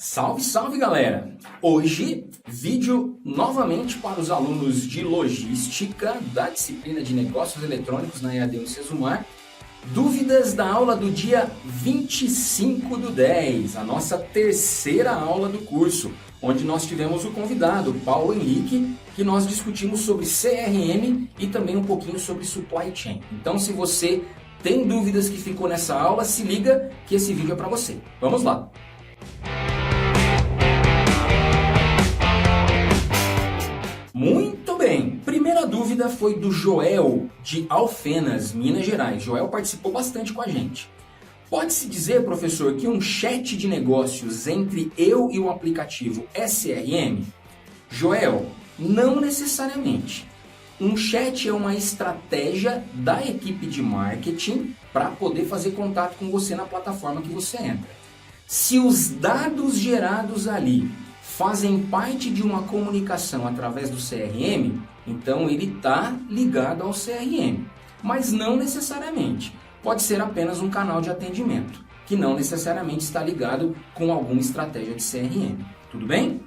Salve, salve galera! Hoje, vídeo novamente para os alunos de Logística da disciplina de Negócios Eletrônicos na EAD Unicesumar. Dúvidas da aula do dia 25/10, a nossa terceira aula do curso, onde nós tivemos o convidado, Paulo Henrique, que nós discutimos sobre CRM e também um pouquinho sobre Supply Chain. Então, se você tem dúvidas que ficou nessa aula, se liga que esse vídeo é para você. Vamos lá! Muito bem, primeira dúvida foi do Joel, de Alfenas, Minas Gerais. Joel participou bastante com a gente. Pode-se dizer, professor, que um chat de negócios entre eu e o aplicativo é CRM? Joel, não necessariamente. Um chat é uma estratégia da equipe de marketing para poder fazer contato com você na plataforma que você entra. Se os dados gerados ali fazem parte de uma comunicação através do CRM, então ele está ligado ao CRM, mas não necessariamente. Pode ser apenas um canal de atendimento, que não necessariamente está ligado com alguma estratégia de CRM. Tudo bem?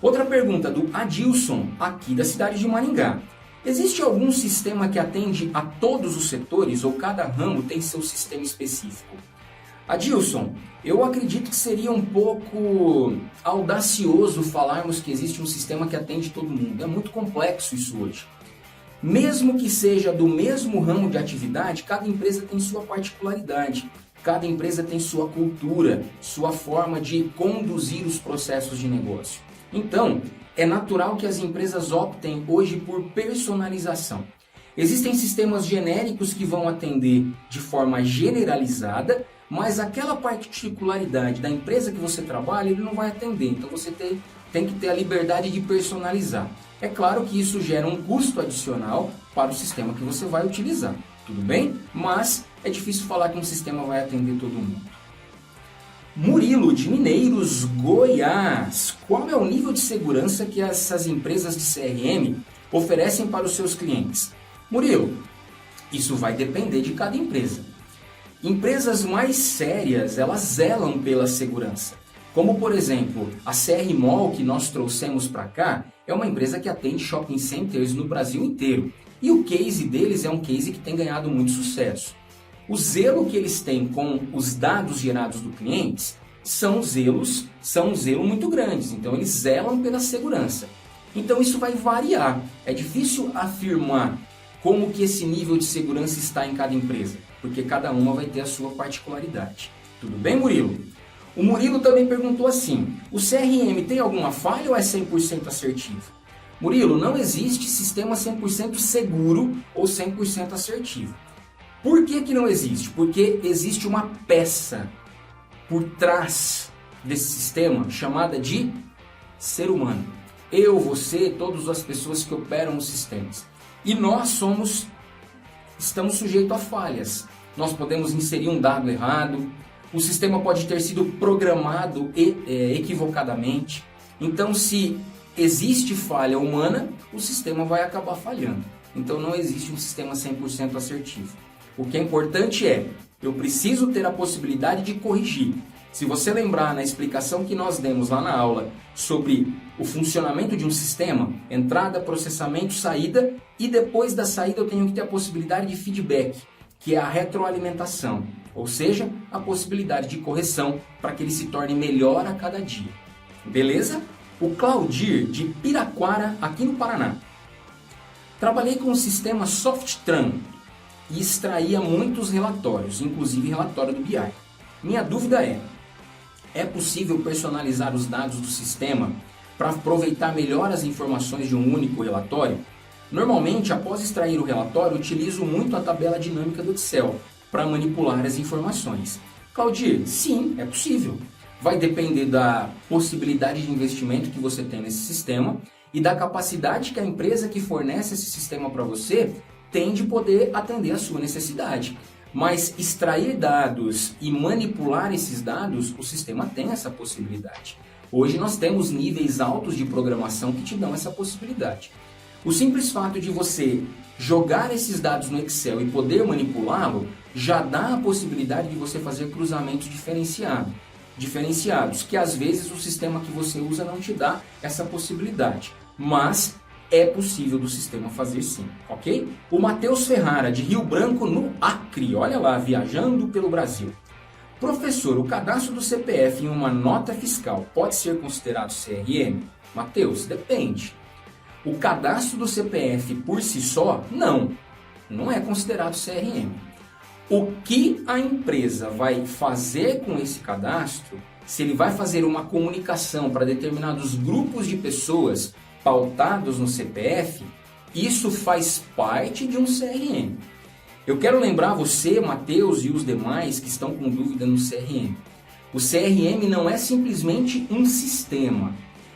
Outra pergunta do Adilson, aqui da cidade de Maringá. Existe algum sistema que atende a todos os setores ou cada ramo tem seu sistema específico? Adilson, eu acredito que seria um pouco audacioso falarmos que existe um sistema que atende todo mundo. É muito complexo isso hoje. Mesmo que seja do mesmo ramo de atividade, cada empresa tem sua particularidade. Cada empresa tem sua cultura, sua forma de conduzir os processos de negócio. Então, é natural que as empresas optem hoje por personalização. Existem sistemas genéricos que vão atender de forma generalizada, mas aquela particularidade da empresa que você trabalha, ele não vai atender. Então você tem que ter a liberdade de personalizar. É claro que isso gera um custo adicional para o sistema que você vai utilizar. Tudo bem? Mas é difícil falar que um sistema vai atender todo mundo. Murilo, de Mineiros, Goiás. Qual é o nível de segurança que essas empresas de CRM oferecem para os seus clientes? Murilo, isso vai depender de cada empresa. Empresas mais sérias, elas zelam pela segurança. Como, por exemplo, a CR Mall, que nós trouxemos para cá, é uma empresa que atende shopping centers no Brasil inteiro. E o case deles é um case que tem ganhado muito sucesso. O zelo que eles têm com os dados gerados do cliente são um zelo muito grandes. Então, eles zelam pela segurança. Então, isso vai variar. É difícil afirmar como que esse nível de segurança está em cada empresa, porque cada uma vai ter a sua particularidade. Tudo bem, Murilo? O Murilo também perguntou assim, o CRM tem alguma falha ou é 100% assertivo? Murilo, não existe sistema 100% seguro ou 100% assertivo. Por que que não existe? Porque existe uma peça por trás desse sistema chamada de ser humano. Eu, você, todas as pessoas que operam os sistemas. E nós estamos sujeitos a falhas. Nós podemos inserir um dado errado, o sistema pode ter sido programado equivocadamente. Então, se existe falha humana, o sistema vai acabar falhando. Então, não existe um sistema 100% assertivo. O que é importante é, eu preciso ter a possibilidade de corrigir. Se você lembrar na explicação que nós demos lá na aula sobre o funcionamento de um sistema, entrada, processamento, saída, e depois da saída eu tenho que ter a possibilidade de feedback, que é a retroalimentação, ou seja, a possibilidade de correção para que ele se torne melhor a cada dia. Beleza? O Claudir, de Piraquara, aqui no Paraná. Trabalhei com o sistema Softran e extraía muitos relatórios, inclusive relatório do BI. Minha dúvida é possível personalizar os dados do sistema para aproveitar melhor as informações de um único relatório? Normalmente, após extrair o relatório, utilizo muito a tabela dinâmica do Excel para manipular as informações. Claudir, sim, é possível. Vai depender da possibilidade de investimento que você tem nesse sistema e da capacidade que a empresa que fornece esse sistema para você tem de poder atender a sua necessidade. Mas extrair dados e manipular esses dados, o sistema tem essa possibilidade. Hoje nós temos níveis altos de programação que te dão essa possibilidade. O simples fato de você jogar esses dados no Excel e poder manipulá-lo, já dá a possibilidade de você fazer cruzamento diferenciado. diferenciados, que às vezes o sistema que você usa não te dá essa possibilidade, mas é possível do sistema fazer sim, ok? O Matheus Ferrara, de Rio Branco, no Acre, olha lá, viajando pelo Brasil. Professor, o cadastro do CPF em uma nota fiscal pode ser considerado CRM? Matheus, depende. O cadastro do CPF por si só, não é considerado CRM. O que a empresa vai fazer com esse cadastro, se ele vai fazer uma comunicação para determinados grupos de pessoas pautados no CPF, isso faz parte de um CRM. Eu quero lembrar você, Matheus, e os demais que estão com dúvida no CRM. O CRM não é simplesmente um sistema.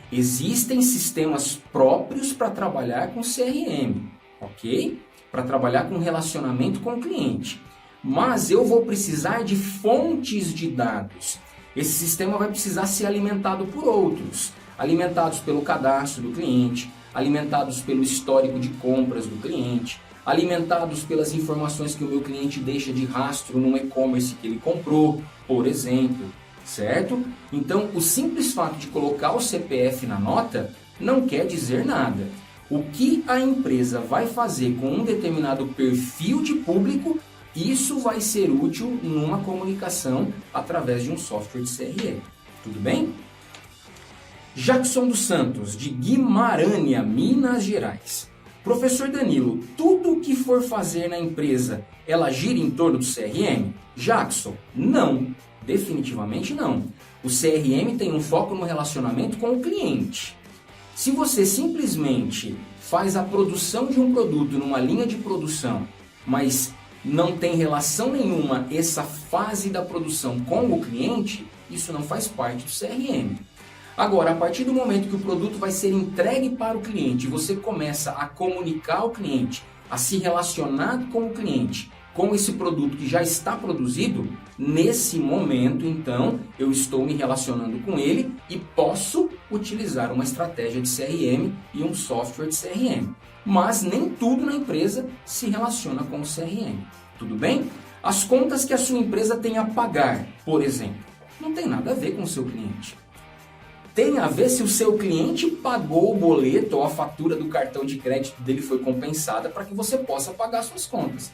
Existem sistemas próprios para trabalhar com CRM, ok? Para trabalhar com relacionamento com o cliente. Mas eu vou precisar de fontes de dados. Esse sistema vai precisar ser alimentado por outros. Alimentados pelo cadastro do cliente, alimentados pelo histórico de compras do cliente, alimentados pelas informações que o meu cliente deixa de rastro no e-commerce que ele comprou, por exemplo, certo? Então, o simples fato de colocar o CPF na nota não quer dizer nada. O que a empresa vai fazer com um determinado perfil de público, isso vai ser útil numa comunicação através de um software de CRM. Tudo bem? Jackson dos Santos, de Guimarães, Minas Gerais. Professor Danilo, tudo o que for fazer na empresa, ela gira em torno do CRM? Jackson, não. Definitivamente não. O CRM tem um foco no relacionamento com o cliente. Se você simplesmente faz a produção de um produto numa linha de produção, mas não tem relação nenhuma essa fase da produção com o cliente, isso não faz parte do CRM. Agora, a partir do momento que o produto vai ser entregue para o cliente, você começa a comunicar ao cliente, a se relacionar com o cliente, com esse produto que já está produzido, nesse momento, então, eu estou me relacionando com ele e posso utilizar uma estratégia de CRM e um software de CRM. Mas nem tudo na empresa se relaciona com o CRM. Tudo bem? As contas que a sua empresa tem a pagar, por exemplo, não tem nada a ver com o seu cliente. Tem a ver se o seu cliente pagou o boleto ou a fatura do cartão de crédito dele foi compensada para que você possa pagar suas contas.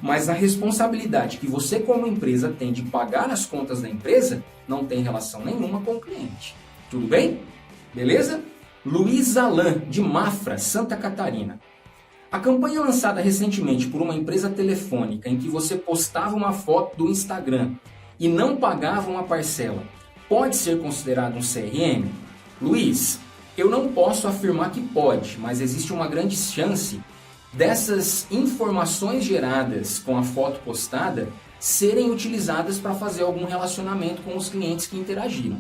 Mas a responsabilidade que você como empresa tem de pagar as contas da empresa não tem relação nenhuma com o cliente. Tudo bem? Beleza? Luiz Alan, de Mafra, Santa Catarina. A campanha lançada recentemente por uma empresa telefônica em que você postava uma foto do Instagram e não pagava uma parcela, pode ser considerado um CRM? Luiz, eu não posso afirmar que pode, mas existe uma grande chance dessas informações geradas com a foto postada serem utilizadas para fazer algum relacionamento com os clientes que interagiram.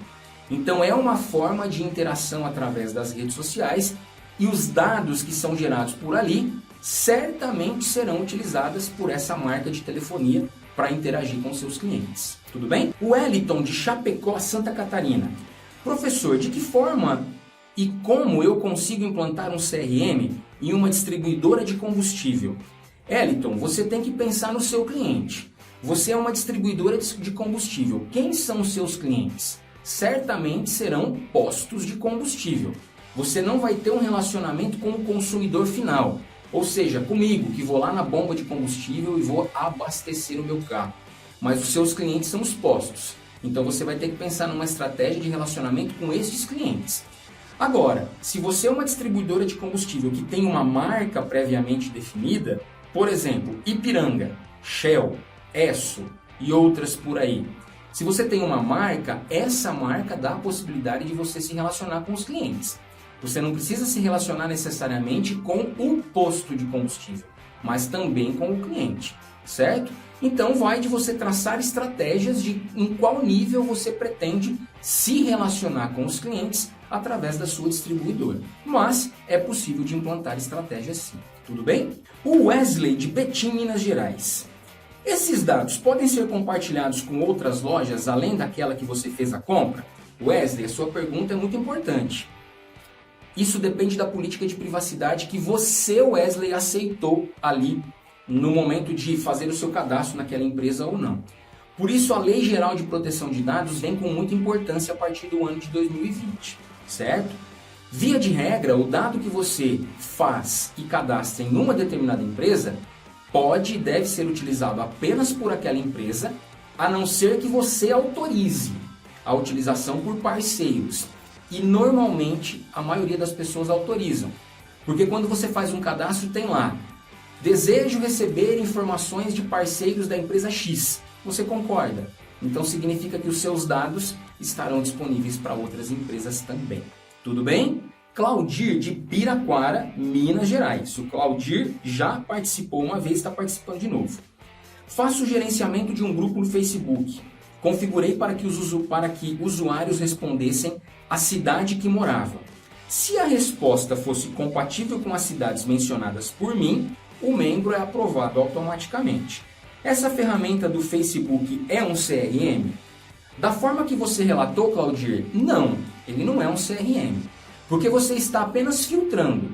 Então é uma forma de interação através das redes sociais e os dados que são gerados por ali certamente serão utilizados por essa marca de telefonia para interagir com seus clientes. Tudo bem? O Wellington, de Chapecó, Santa Catarina. Professor, de que forma e como eu consigo implantar um CRM em uma distribuidora de combustível? Wellington, você tem que pensar no seu cliente. Você é uma distribuidora de combustível. Quem são os seus clientes? Certamente serão postos de combustível. Você não vai ter um relacionamento com o consumidor final. Ou seja, comigo, que vou lá na bomba de combustível e vou abastecer o meu carro. Mas os seus clientes são os postos. Então você vai ter que pensar numa estratégia de relacionamento com esses clientes. Agora, se você é uma distribuidora de combustível que tem uma marca previamente definida, por exemplo, Ipiranga, Shell, Esso e outras por aí. Se você tem uma marca, essa marca dá a possibilidade de você se relacionar com os clientes. Você não precisa se relacionar necessariamente com o posto de combustível, mas também com o cliente, certo? Então vai de você traçar estratégias de em qual nível você pretende se relacionar com os clientes através da sua distribuidora. Mas é possível de implantar estratégias sim, tudo bem? O Wesley, de Betim, Minas Gerais. Esses dados podem ser compartilhados com outras lojas além daquela que você fez a compra? Wesley, a sua pergunta é muito importante. Isso depende da política de privacidade que você, Wesley, aceitou ali no momento de fazer o seu cadastro naquela empresa ou não. Por isso, a Lei Geral de Proteção de Dados vem com muita importância a partir do ano de 2020, certo? Via de regra, o dado que você faz e cadastra em uma determinada empresa pode e deve ser utilizado apenas por aquela empresa, a não ser que você autorize a utilização por parceiros. E normalmente a maioria das pessoas autorizam. Porque quando você faz um cadastro tem lá: desejo receber informações de parceiros da empresa X. Você concorda? Então significa que os seus dados estarão disponíveis para outras empresas também. Tudo bem? Claudir de Piraquara, Minas Gerais. O Claudir já participou uma vez, está participando de novo. Faço o gerenciamento de um grupo no Facebook. Configurei para que usuários respondessem a cidade que moravam. Se a resposta fosse compatível com as cidades mencionadas por mim, o membro é aprovado automaticamente. Essa ferramenta do Facebook é um CRM? Da forma que você relatou, Claudir, não, ele não é um CRM. Porque você está apenas filtrando.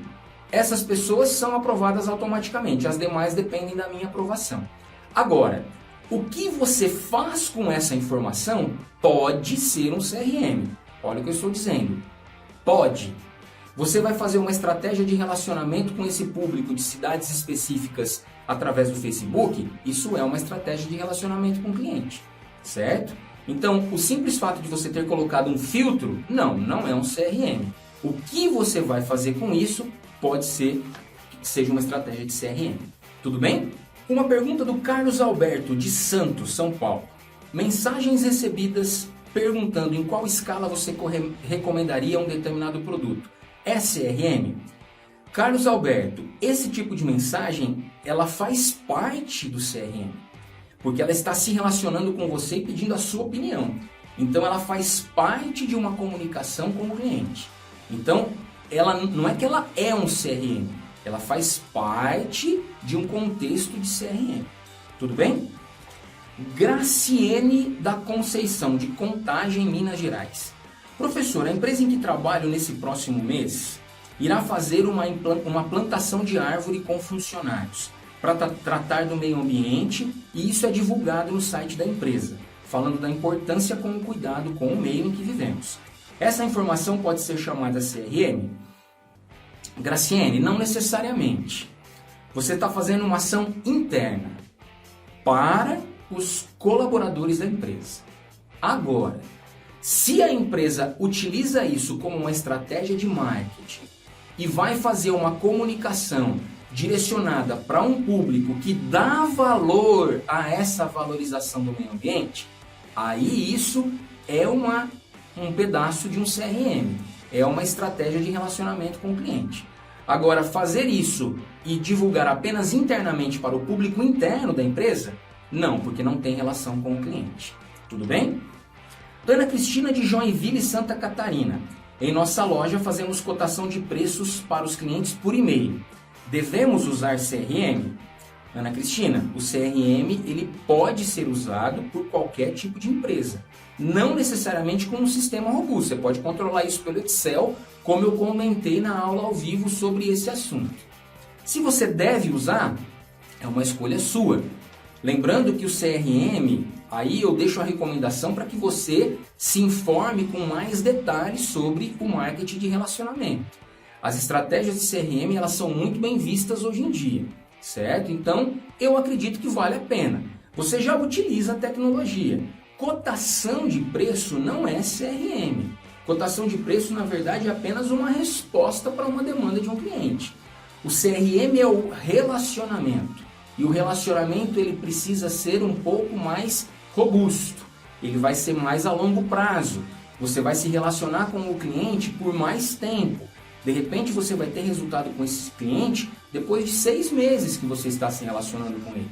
Essas pessoas são aprovadas automaticamente, as demais dependem da minha aprovação. Agora, o que você faz com essa informação pode ser um CRM. Olha o que eu estou dizendo. Pode. Você vai fazer uma estratégia de relacionamento com esse público de cidades específicas através do Facebook? Isso é uma estratégia de relacionamento com o cliente, certo? Então, o simples fato de você ter colocado um filtro, não é um CRM. O que você vai fazer com isso pode ser que seja uma estratégia de CRM. Tudo bem? Uma pergunta do Carlos Alberto, de Santos, São Paulo. Mensagens recebidas perguntando em qual escala você recomendaria um determinado produto. É CRM? Carlos Alberto, esse tipo de mensagem, ela faz parte do CRM. Porque ela está se relacionando com você e pedindo a sua opinião. Então ela faz parte de uma comunicação com o cliente. Então, ela não é que ela é um CRM, ela faz parte de um contexto de CRM. Tudo bem? Graciene da Conceição, de Contagem, Minas Gerais. Professor, a empresa em que trabalho nesse próximo mês irá fazer uma plantação de árvore com funcionários para tratar do meio ambiente, e isso é divulgado no site da empresa, falando da importância com o cuidado com o meio em que vivemos. Essa informação pode ser chamada CRM? Graciene, não necessariamente. Você está fazendo uma ação interna para os colaboradores da empresa. Agora, se a empresa utiliza isso como uma estratégia de marketing e vai fazer uma comunicação direcionada para um público que dá valor a essa valorização do meio ambiente, aí isso é um pedaço de um CRM, é uma estratégia de relacionamento com o cliente. Agora, fazer isso e divulgar apenas internamente para o público interno da empresa, não, porque não tem relação com o cliente. Tudo bem? Ana Cristina de Joinville, Santa Catarina. Em nossa loja fazemos cotação de preços para os clientes por e-mail. Devemos usar CRM? Ana Cristina, o CRM ele pode ser usado por qualquer tipo de empresa. Não necessariamente com um sistema robusto. Você pode controlar isso pelo Excel, como eu comentei na aula ao vivo sobre esse assunto. Se você deve usar, é uma escolha sua. Lembrando que o CRM, aí eu deixo a recomendação para que você se informe com mais detalhes sobre o marketing de relacionamento. As estratégias de CRM, elas são muito bem vistas hoje em dia, certo? Então, eu acredito que vale a pena. Você já utiliza a tecnologia. Cotação de preço não é CRM. Cotação de preço, na verdade, é apenas uma resposta para uma demanda de um cliente. O CRM é o relacionamento. E o relacionamento ele precisa ser um pouco mais robusto. Ele vai ser mais a longo prazo. Você vai se relacionar com o cliente por mais tempo. De repente você vai ter resultado com esse cliente depois de 6 meses que você está se relacionando com ele.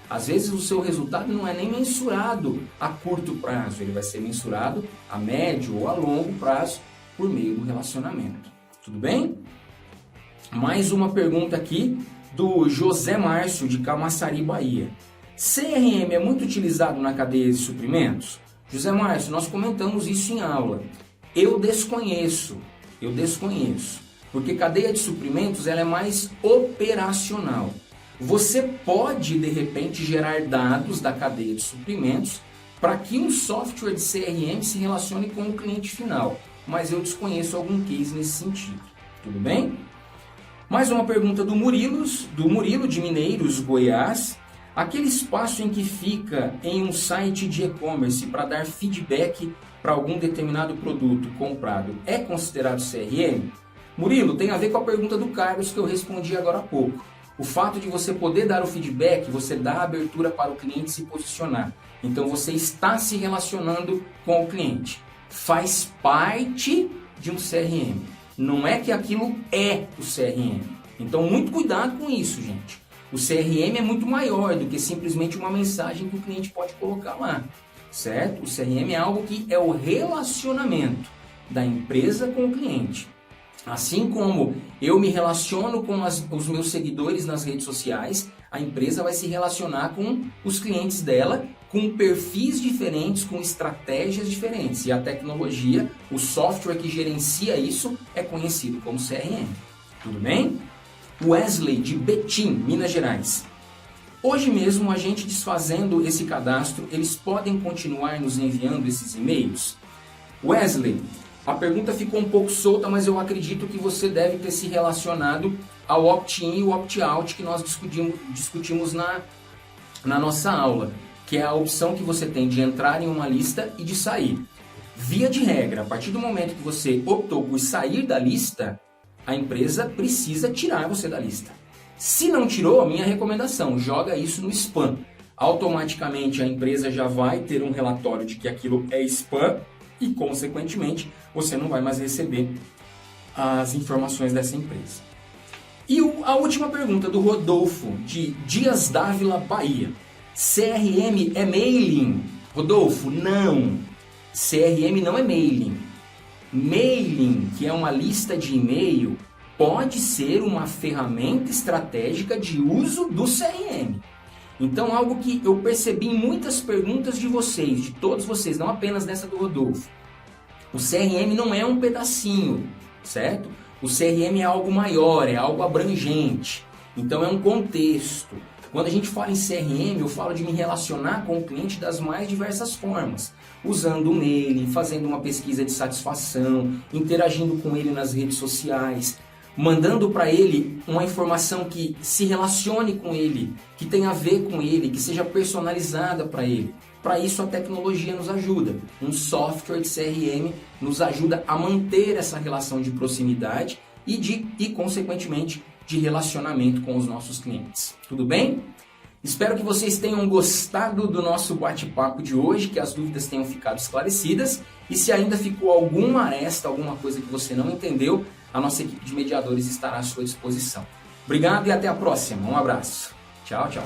Às vezes o seu resultado não é nem mensurado a curto prazo. Ele vai ser mensurado a médio ou a longo prazo por meio do relacionamento. Tudo bem? Mais uma pergunta aqui do José Márcio, de Camaçari, Bahia. CRM é muito utilizado na cadeia de suprimentos? José Márcio, nós comentamos isso em aula. Eu desconheço, porque cadeia de suprimentos ela é mais operacional. Você pode, de repente, gerar dados da cadeia de suprimentos para que um software de CRM se relacione com o cliente final, mas eu desconheço algum case nesse sentido. Tudo bem? Mais uma pergunta do Murilo de Mineiros, Goiás. Aquele espaço em que fica em um site de e-commerce para dar feedback para algum determinado produto comprado é considerado CRM? Murilo, tem a ver com a pergunta do Carlos que eu respondi agora há pouco. O fato de você poder dar o feedback, você dá a abertura para o cliente se posicionar. Então você está se relacionando com o cliente. Faz parte de um CRM. Não é que aquilo é o CRM. Então muito cuidado com isso, gente. O CRM é muito maior do que simplesmente uma mensagem que o cliente pode colocar lá, certo? O CRM é algo que é o relacionamento da empresa com o cliente. Assim como eu me relaciono com os meus seguidores nas redes sociais, a empresa vai se relacionar com os clientes dela, com perfis diferentes, com estratégias diferentes. E a tecnologia, o software que gerencia isso, é conhecido como CRM. Tudo bem? Wesley, de Betim, Minas Gerais. Hoje mesmo, a gente desfazendo esse cadastro, eles podem continuar nos enviando esses e-mails? Wesley, a pergunta ficou um pouco solta, mas eu acredito que você deve ter se relacionado ao opt-in e o opt-out que nós discutimos na nossa aula, que é a opção que você tem de entrar em uma lista e de sair. Via de regra, a partir do momento que você optou por sair da lista, a empresa precisa tirar você da lista. Se não tirou, a minha recomendação, joga isso no spam. Automaticamente a empresa já vai ter um relatório de que aquilo é spam e, consequentemente, você não vai mais receber as informações dessa empresa. E a última pergunta do Rodolfo, de Dias Dávila, Bahia. CRM é mailing? Rodolfo, não. CRM não é mailing. Mailing, que é uma lista de e-mail, pode ser uma ferramenta estratégica de uso do CRM. Então, algo que eu percebi em muitas perguntas de vocês, de todos vocês, não apenas dessa do Rodolfo. O CRM não é um pedacinho, certo? O CRM é algo maior, é algo abrangente. Então, é um contexto. Quando a gente fala em CRM, eu falo de me relacionar com o cliente das mais diversas formas. Usando o mailing, fazendo uma pesquisa de satisfação, interagindo com ele nas redes sociais, mandando para ele uma informação que se relacione com ele, que tenha a ver com ele, que seja personalizada para ele. Para isso a tecnologia nos ajuda. Um software de CRM nos ajuda a manter essa relação de proximidade e consequentemente, de relacionamento com os nossos clientes. Tudo bem? Espero que vocês tenham gostado do nosso bate-papo de hoje, que as dúvidas tenham ficado esclarecidas. E se ainda ficou alguma aresta, alguma coisa que você não entendeu, a nossa equipe de mediadores estará à sua disposição. Obrigado e até a próxima. Um abraço. Tchau, tchau.